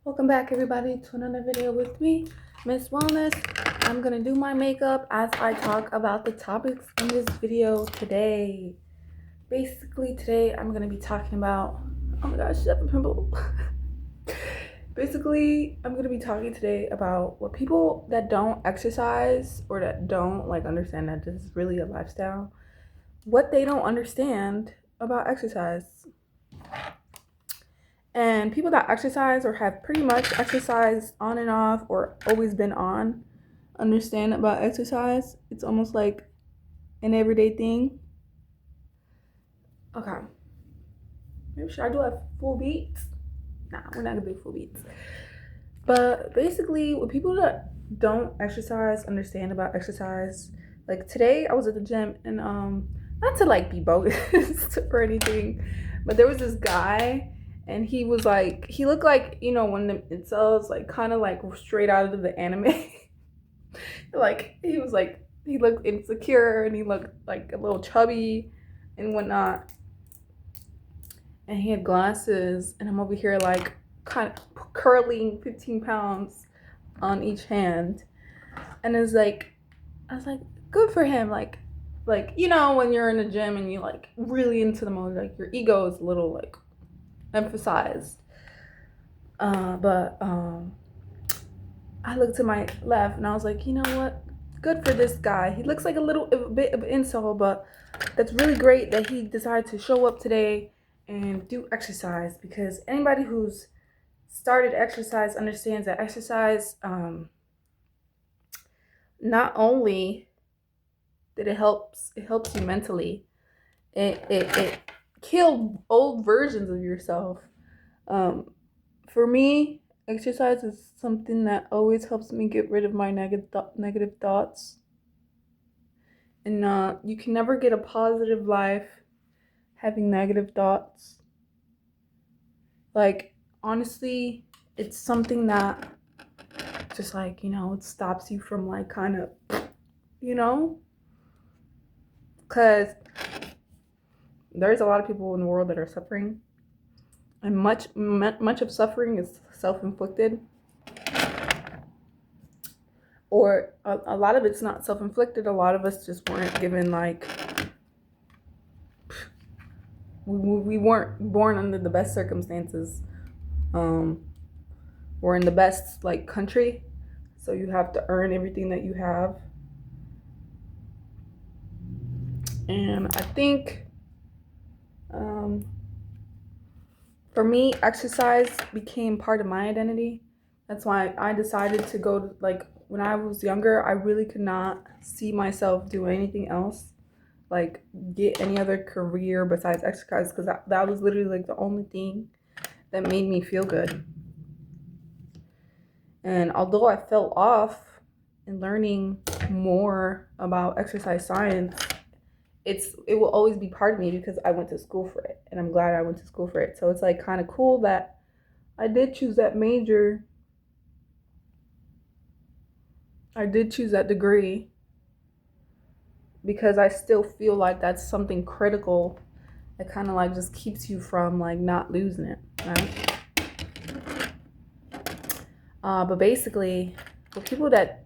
Welcome back, everybody, to another video with me, Miss Wellness. I'm gonna do my makeup as I talk about the topics in this video today. Basically, today I'm gonna be talking about, oh my gosh, shut the pimple. Basically, I'm gonna be talking today about what people that don't exercise or that don't understand that this is really a lifestyle, what they don't understand about exercise. And people that exercise or have pretty much exercised on and off or always been on understand about exercise. It's almost like an everyday thing. Okay. Maybe should I do a full beats? Nah, we're not gonna do full beats. But basically, what people that don't exercise understand about exercise, like today I was at the gym and not to be bogus or anything, but there was this guy and he was like he looked like when the incels kind of straight out of the anime. Like he was like he looked insecure and he looked like a little chubby and whatnot, and he had glasses, and I'm over here kind of curling 15 pounds on each hand, and it's like I was like, good for him. When you're in the gym and you really into the mode, your ego is a little emphasized. But I looked to my left and I was like, you know what? Good for this guy. He looks like a bit of an insult, but that's really great that he decided to show up today and do exercise, because anybody who's started exercise understands that exercise, not only that it helps you mentally, it killed old versions of yourself. For me, exercise is something that always helps me get rid of my negative thoughts. And you can never get a positive life having negative thoughts. Honestly, it's something that just it stops you from you know, because there's a lot of people in the world that are suffering, and much of suffering is self-inflicted, or a lot of it's not self-inflicted. A lot of us just weren't given we weren't born under the best circumstances. We're in the best country, so you have to earn everything that you have. And I think for me, exercise became part of my identity. That's why I decided to go to, when I was younger, I really could not see myself doing anything else, get any other career besides exercise, because that was literally the only thing that made me feel good. And although I fell off in learning more about exercise science, it will always be part of me because I went to school for it, and I'm glad I went to school for it. So it's kind of cool that I did choose that major. I did choose that degree because I still feel like that's something critical that kind of just keeps you from not losing it, right? But basically, for people that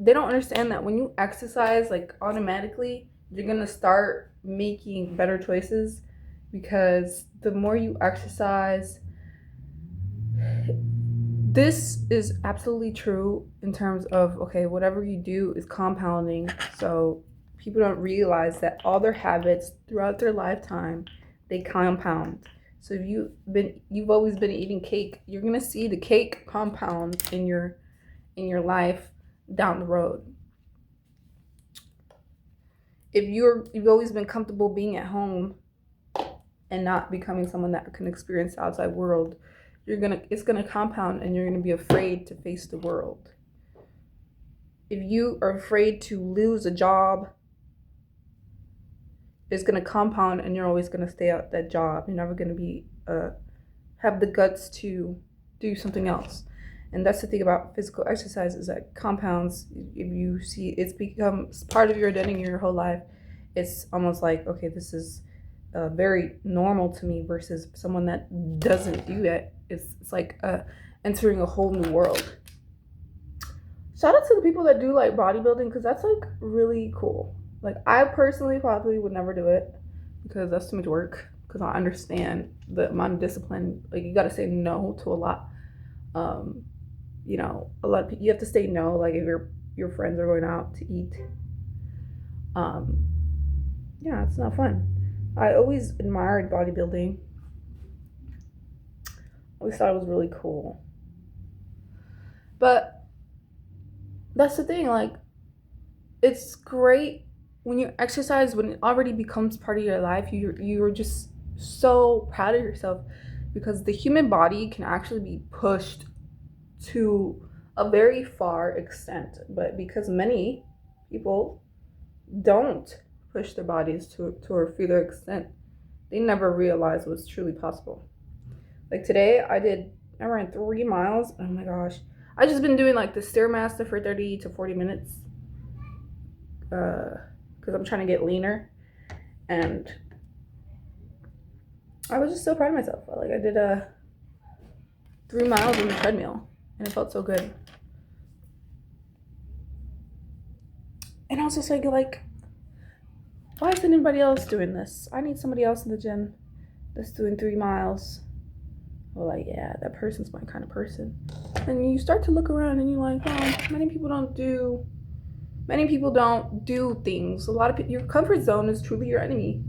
they don't understand that when you exercise, automatically you're gonna start making better choices, because the more you exercise, this is absolutely true in terms of, okay, whatever you do is compounding. So people don't realize that all their habits throughout their lifetime, they compound. So if you've always been eating cake, you're gonna see the cake compound in your life down the road. If you've always been comfortable being at home and not becoming someone that can experience the outside world, it's gonna compound, and you're gonna be afraid to face the world. If you are afraid to lose a job, it's gonna compound, and you're always gonna stay at that job. You're never gonna be have the guts to do something else. And that's the thing about physical exercise, is that compounds. If you see, it's become part of your identity your whole life. It's almost like, okay, this is very normal to me versus someone that doesn't do that. It's like entering a whole new world. Shout out to the people that do like bodybuilding because that's like really cool. Like I personally probably would never do it because that's too much work. Because I understand the amount of discipline. Like you got to say no to a lot. Um, you know, a lot of people, you have to say no. Like if your friends are going out to eat, um, yeah, it's not fun. I always admired bodybuilding. I always thought it was really cool. But that's the thing. Like it's great when you exercise when it already becomes part of your life. You're just so proud of yourself because the human body can actually be pushed to a very far extent, but because many people don't push their bodies to a further extent, they never realize what's truly possible. Like today I ran 3 miles. Oh my gosh, I just been doing like the stairmaster for 30 to 40 minutes because I'm trying to get leaner, and I was just so proud of myself. Like I did 3 miles on the treadmill, and it felt so good. And I was just like, why isn't anybody else doing this? I need somebody else in the gym that's doing 3 miles. Well, like, yeah, that person's my kind of person. And you start to look around and you're like, oh, many people don't do things. A lot of people, your comfort zone is truly your enemy.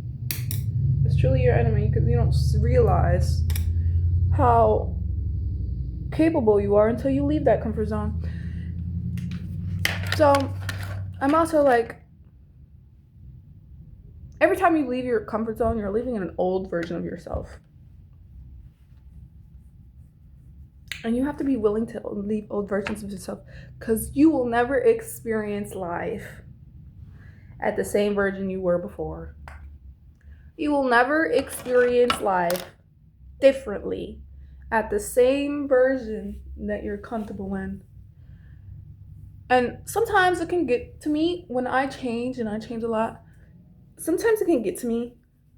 It's truly your enemy because you don't realize how capable you are until you leave that comfort zone. So I'm also like, every time you leave your comfort zone, you're leaving an old version of yourself. And you have to be willing to leave old versions of yourself because you will never experience life at the same version you were before. You will never experience life differently at the same version that you're comfortable in. And sometimes it can get to me when I change, and I change a lot. Sometimes it can get to me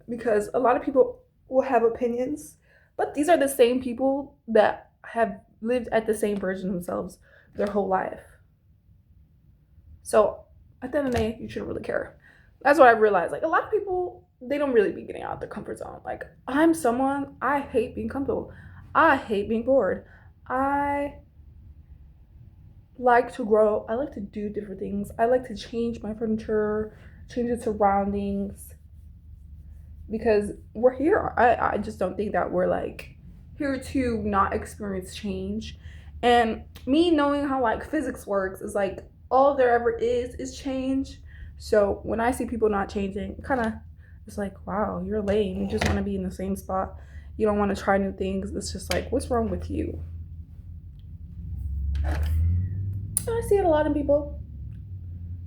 because a lot of people will have opinions, but these are the same people that have lived at the same version of themselves their whole life. So at the end of the day, you shouldn't really care. That's what I realized. Like a lot of people, they don't really be getting out of their comfort zone. Like I'm someone, I hate being comfortable. I hate being bored. I like to grow. I like to do different things. I like to change my furniture, change its surroundings. Because we're here. I just don't think that we're like here to not experience change. And me knowing how like physics works is like all there ever is change. So when I see people not changing, kind of it's like, wow, you're lame. You just want to be in the same spot. You don't want to try new things. It's just like, what's wrong with you? And I see it a lot in people.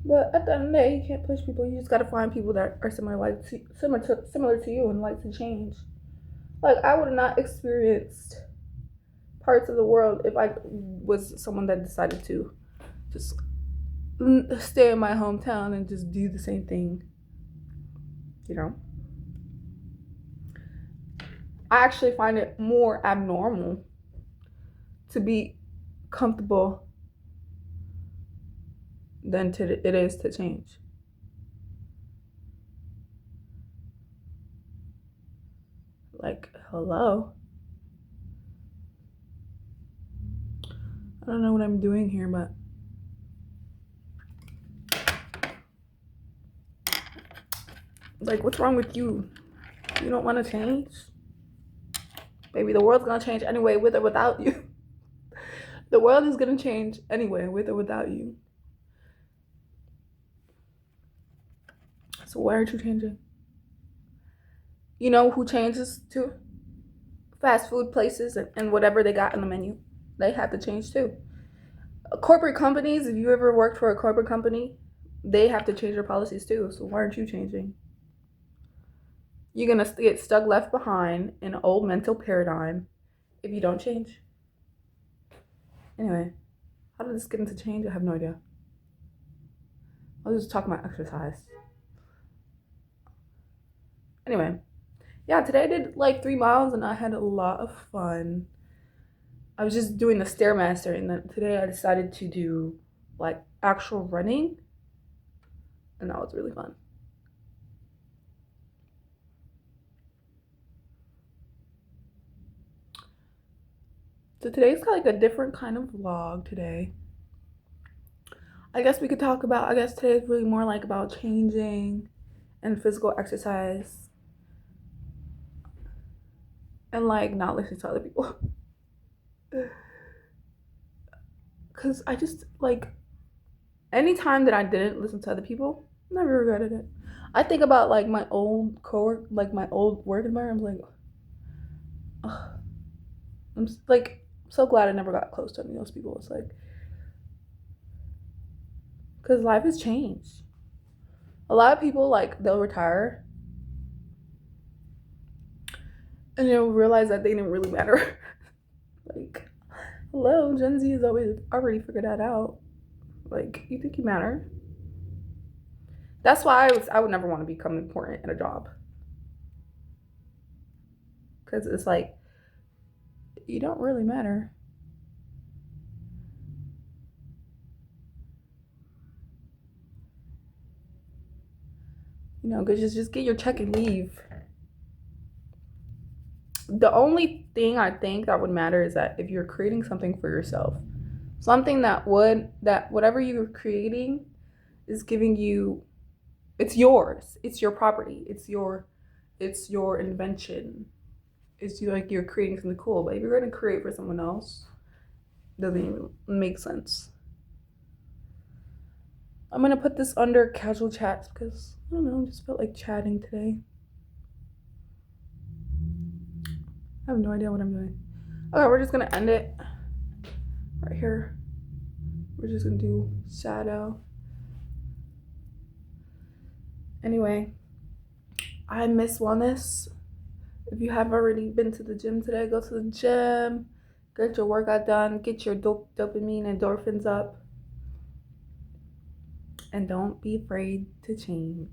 But at the end of the day, you can't push people. You just gotta find people that are similar to you and like to change. Like I would have not experienced parts of the world if I was someone that decided to just stay in my hometown and just do the same thing. You know, I actually find it more abnormal to be comfortable than it is to change. Like, hello. I don't know what I'm doing here, but like, what's wrong with you? You don't want to change? Baby, the world's gonna change anyway, with or without you. The world is gonna change anyway, with or without you. So why aren't you changing? You know who changes too? Fast food places and whatever they got on the menu. They have to change too. Corporate companies, if you ever worked for a corporate company, they have to change their policies too. So why aren't you changing? You're gonna get stuck left behind in an old mental paradigm if you don't change. Anyway, how did this get into change? I have no idea. I was just talking about exercise. Anyway, yeah, today I did like 3 miles and I had a lot of fun. I was just doing the Stairmaster, and then today I decided to do like actual running, and that was really fun. So today's kind of like a different kind of vlog today. I guess we could talk about, I guess today's really more like about changing and physical exercise and like not listening to other people. Because I just like, anytime that I didn't listen to other people, never regretted it. I think about like my old cowork, like my old work environment. I'm like, ugh, I'm like so glad I never got close to any of those people. It's like, because life has changed. A lot of people like they'll retire and they'll realize that they didn't really matter. Like, hello, Gen Z has always already figured that out. Like, you think you matter? That's why I would never want to become important in a job, because it's like you don't really matter. You know, because just get your check and leave. The only thing I think that would matter is that if you're creating something for yourself, something that whatever you're creating is giving you, it's yours, it's your property, it's your invention, it's you, like you're creating something cool. But if you're going to create for someone else, it doesn't even make sense. I'm gonna put this under casual chats because I don't know, I just felt like chatting today. I have no idea what I'm doing. Okay, we're just gonna end it right here. We're just gonna do shadow. Anyway, I miss wellness. If you have already been to the gym today, go to the gym, get your workout done, get your dopamine and endorphins up, and don't be afraid to change.